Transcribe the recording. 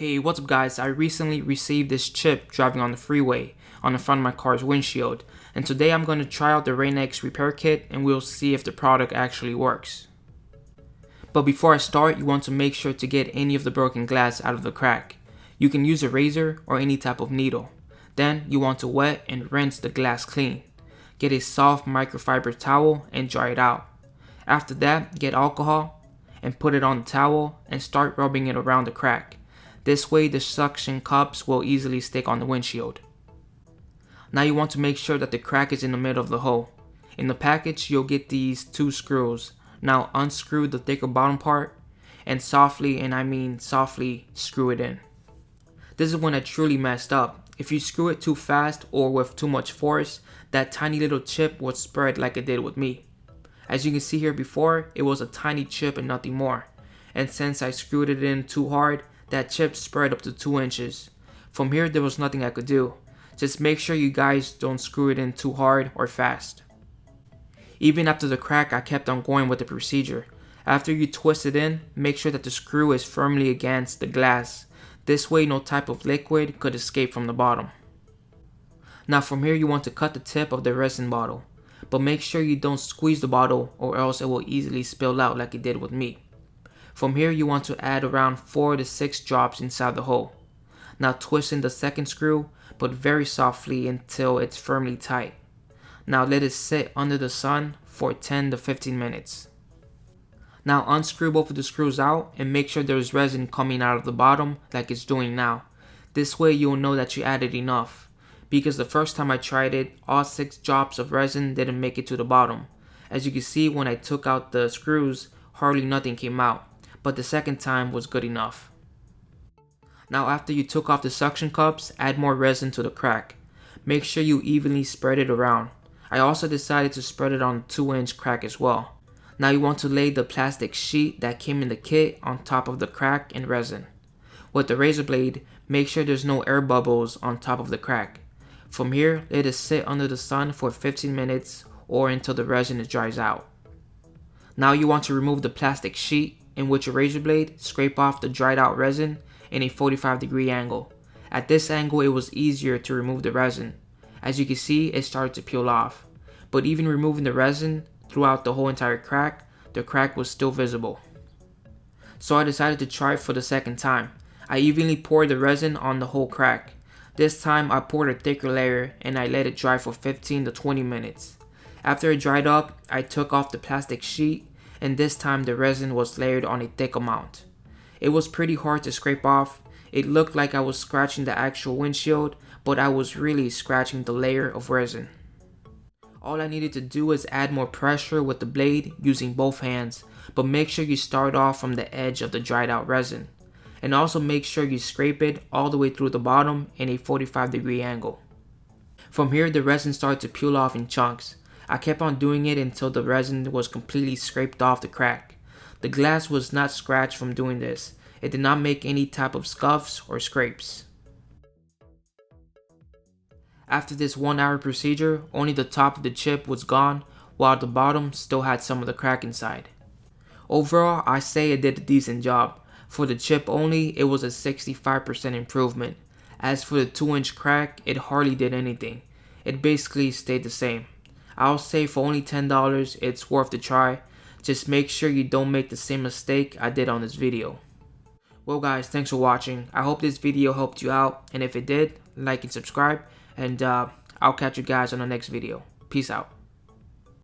Hey, what's up guys? I recently received this chip driving on the freeway on the front of my car's windshield, and today I'm going to try out the Rain-X repair kit and we'll see if the product actually works. But before I start, you want to make sure to get any of the broken glass out of the crack. You can use a razor or any type of needle. Then you want to wet and rinse the glass clean. Get a soft microfiber towel and dry it out. After that, get alcohol and put it on the towel and start rubbing it around the crack. This way the suction cups will easily stick on the windshield. Now you want to make sure that the crack is in the middle of the hole. In the package you'll get these 2 screws. Now unscrew the thicker bottom part and softly, and I mean softly, screw it in. This is when I truly messed up. If you screw it too fast or with too much force, that tiny little chip would spread like it did with me. As you can see here before, it was a tiny chip and nothing more. And since I screwed it in too hard, that chip spread up to 2 inches. From here there was nothing I could do. Just make sure you guys don't screw it in too hard or fast. Even after the crack, I kept on going with the procedure. After you twist it in, make sure that the screw is firmly against the glass. This way no type of liquid could escape from the bottom. Now from here you want to cut the tip of the resin bottle. But make sure you don't squeeze the bottle or else it will easily spill out like it did with me. From here you want to add around 4 to 6 drops inside the hole. Now twist in the second screw, but very softly until it's firmly tight. Now let it sit under the sun for 10 to 15 minutes. Now unscrew both of the screws out and make sure there's resin coming out of the bottom like it's doing now. This way you'll know that you added enough. Because the first time I tried it, all 6 drops of resin didn't make it to the bottom. As you can see, when I took out the screws, hardly nothing came out. But the second time was good enough. Now after you took off the suction cups, add more resin to the crack. Make sure you evenly spread it around. I also decided to spread it on a 2-inch crack as well. Now you want to lay the plastic sheet that came in the kit on top of the crack and resin. With the razor blade, make sure there's no air bubbles on top of the crack. From here, let it sit under the sun for 15 minutes or until the resin dries out. Now you want to remove the plastic sheet, and with your razor blade, scrape off the dried out resin in a 45-degree angle. At this angle it was easier to remove the resin. As you can see, it started to peel off. But even removing the resin throughout the whole entire crack, the crack was still visible. So I decided to try it for the second time. I evenly poured the resin on the whole crack. This time I poured a thicker layer and I let it dry for 15 to 20 minutes. After it dried up, I took off the plastic sheet, and this time the resin was layered on a thick amount. It was pretty hard to scrape off. It looked like I was scratching the actual windshield, but I was really scratching the layer of resin. All I needed to do was add more pressure with the blade using both hands, but make sure you start off from the edge of the dried out resin. And also make sure you scrape it all the way through the bottom in a 45-degree angle. From here the resin started to peel off in chunks. I kept on doing it until the resin was completely scraped off the crack. The glass was not scratched from doing this. It did not make any type of scuffs or scrapes. After this 1-hour procedure, only the top of the chip was gone, while the bottom still had some of the crack inside. Overall, I say it did a decent job. For the chip only, it was a 65% improvement. As for the 2-inch crack, it hardly did anything. It basically stayed the same. I'll say for only $10, it's worth the try. Just make sure you don't make the same mistake I did on this video. Well guys, thanks for watching. I hope this video helped you out, and if it did, like and subscribe, and I'll catch you guys on the next video. Peace out.